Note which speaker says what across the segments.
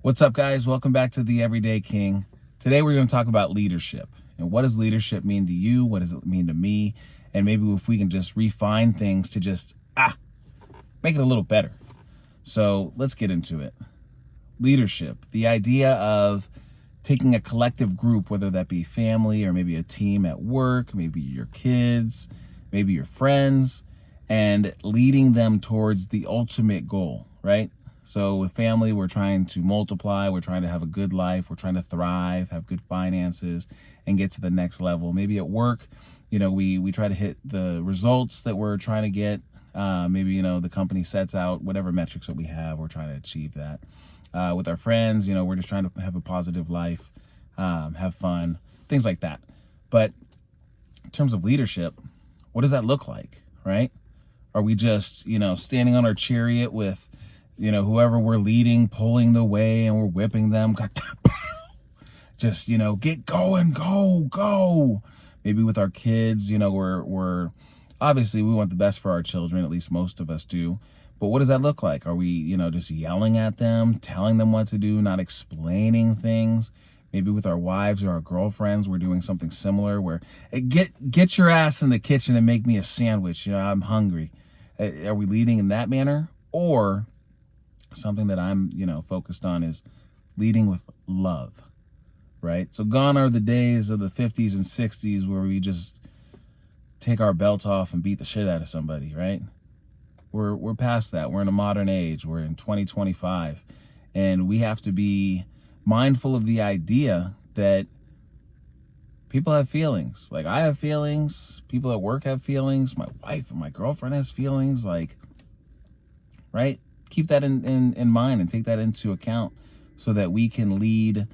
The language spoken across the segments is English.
Speaker 1: What's up, guys? Welcome back to the Everyday King. Today we're going to talk about leadership. And what does leadership mean to you? What does it mean to me? And maybe if we can just refine things to just, make it a little better. So let's get into it. Leadership, the idea of taking a collective group, whether that be family or maybe a team at work, maybe your kids, maybe your friends, and leading them towards the ultimate goal, right? So with family, we're trying to multiply, we're trying to have a good life, we're trying to thrive, have good finances, and get to the next level. Maybe at work, we try to hit the results that we're trying to get. Maybe, the company sets out whatever metrics that we have, we're trying to achieve that. With our friends, we're just trying to have a positive life, have fun, things like that. But in terms of leadership, what does that look like, right? Are we just, standing on our chariot with, whoever we're leading, pulling the way, and we're whipping them? Just, get going, go. Maybe with our kids, we're obviously we want the best for our children, at least most of us do. But what does that look like? Are we, just yelling at them, telling them what to do, not explaining things? Maybe with our wives or our girlfriends, we're doing something similar where, hey, get your ass in the kitchen and make me a sandwich. I'm hungry. Are we leading in that manner? Or something that I'm, focused on is leading with love, right? So gone are the days of the 50s and 60s where we just take our belts off and beat the shit out of somebody, right? We're past that. We're in a modern age. We're in 2025, and we have to be mindful of the idea that people have feelings. Like, I have feelings. People at work have feelings. My wife and my girlfriend has feelings. Like, right? Keep that in mind and take that into account so that we can lead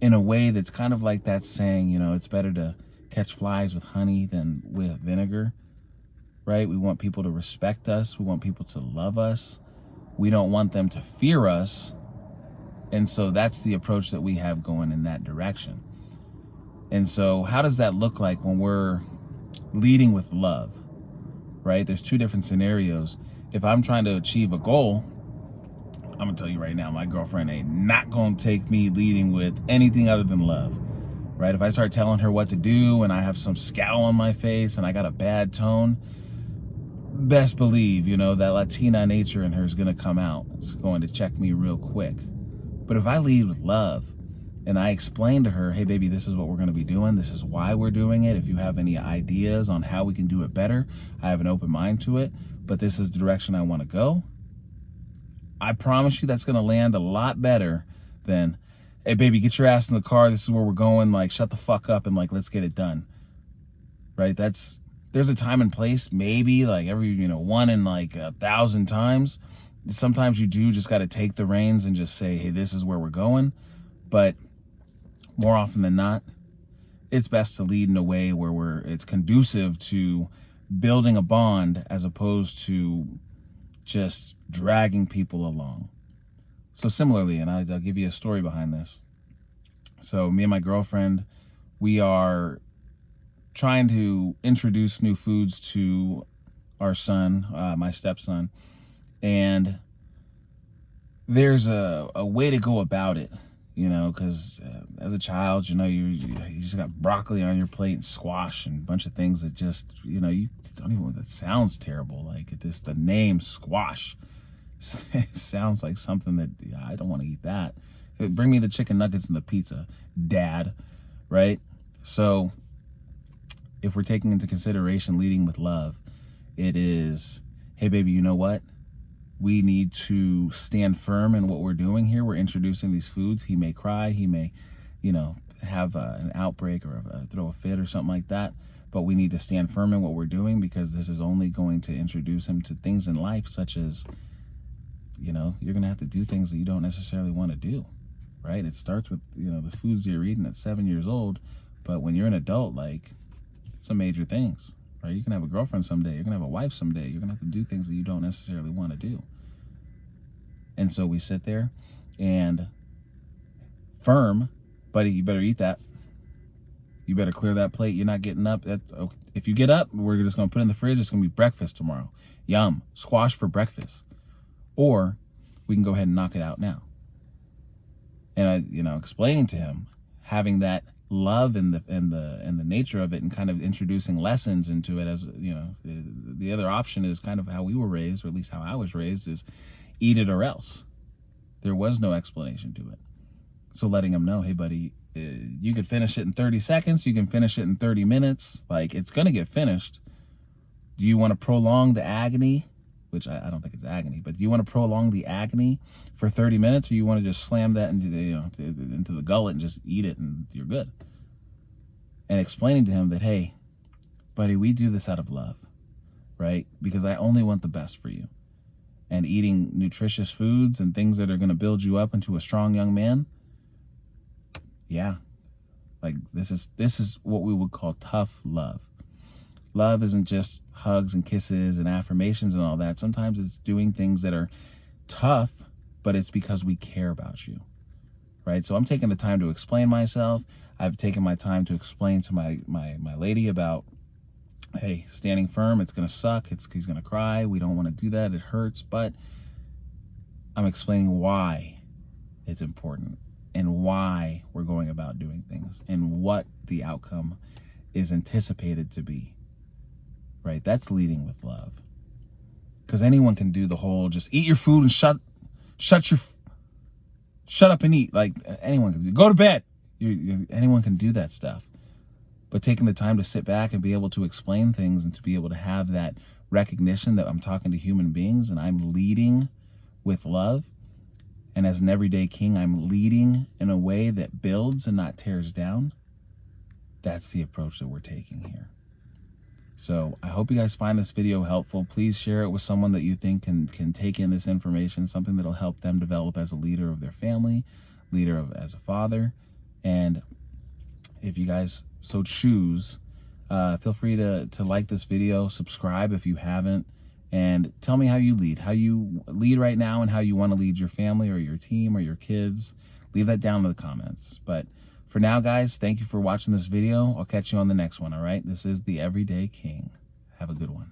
Speaker 1: in a way that's kind of like that saying, it's better to catch flies with honey than with vinegar, right? We want people to respect us. We want people to love us. We don't want them to fear us. And so that's the approach that we have going in that direction. And so how does that look like when we're leading with love, right? There's two different scenarios. If I'm trying to achieve a goal, I'm going to tell you right now, my girlfriend ain't not going to take me leading with anything other than love, right? If I start telling her what to do and I have some scowl on my face and I got a bad tone, best believe, that Latina nature in her is going to come out. It's going to check me real quick. But if I lead with love and I explain to her, hey, baby, this is what we're going to be doing. This is why we're doing it. If you have any ideas on how we can do it better, I have an open mind to it. But this is the direction I want to go. I promise you that's going to land a lot better than, hey, baby, get your ass in the car. This is where we're going. Like, shut the fuck up and, let's get it done. Right? There's a time and place, maybe, every, one in, 1,000 times. Sometimes you do just got to take the reins and just say, hey, this is where we're going. But more often than not, it's best to lead in a way where it's conducive to building a bond as opposed to just dragging people along. So similarly, and I'll give you a story behind this. So me and my girlfriend, we are trying to introduce new foods to our son, my stepson, and there's a way to go about it, because as a child, you just got broccoli on your plate and squash and a bunch of things that just, you don't even, that sounds terrible. The name squash, it sounds like something that I don't want to eat that. Bring me the chicken nuggets and the pizza, Dad, right? So if we're taking into consideration leading with love, it is, hey, baby, you know what? We need to stand firm in what we're doing here. We're introducing these foods. He may cry. He may, have an outbreak or throw a fit or something like that. But we need to stand firm in what we're doing because this is only going to introduce him to things in life such as, you're going to have to do things that you don't necessarily want to do, right? It starts with, the foods you're eating at 7 years old. But when you're an adult, some major things, right? You can have a girlfriend someday. You're going to have a wife someday. You're going to have to do things that you don't necessarily want to do. And so we sit there and firm, buddy, you better eat that. You better clear that plate. You're not getting up. If you get up, we're just going to put it in the fridge. It's going to be breakfast tomorrow. Yum. Squash for breakfast. Or we can go ahead and knock it out now. And I, explaining to him, having that love and the nature of it, and kind of introducing lessons into it. As the other option is kind of how we were raised, or at least how I was raised, is eat it or else. There was no explanation to it. So letting him know, hey buddy, you can finish it in 30 seconds, you can finish it in 30 minutes, like it's gonna get finished. Do you want to prolong the agony, which I don't think it's agony, but do you want to prolong the agony for 30 minutes, or you want to just slam that into the gullet and just eat it and you're good? And explaining to him that, hey buddy, we do this out of love, right? Because I only want the best for you. And eating nutritious foods and things that are going to build you up into a strong young man, yeah, like this is what we would call tough love. Love isn't just hugs and kisses and affirmations and all that. Sometimes it's doing things that are tough, but it's because we care about you, right? So I'm taking the time to explain myself. I've taken my time to explain to my lady about, hey, standing firm, it's going to suck. He's going to cry. We don't want to do that. It hurts. But I'm explaining why it's important and why we're going about doing things and what the outcome is anticipated to be, right? That's leading with love. Because anyone can do the whole just eat your food and shut up and eat. Like anyone can do. Go to bed. Anyone can do that stuff. But taking the time to sit back and be able to explain things and to be able to have that recognition that I'm talking to human beings and I'm leading with love. And as an everyday king, I'm leading in a way that builds and not tears down. That's the approach that we're taking here. So I hope you guys find this video helpful. Please share it with someone that you think can take in this information, something that'll help them develop as a leader of their family, as a father. And if you guys so choose, feel free to like this video, subscribe if you haven't, and tell me how you lead right now and how you want to lead your family or your team or your kids. Leave that down in the comments. But for now, guys, thank you for watching this video. I'll catch you on the next one, all right? This is the Everyday King. Have a good one.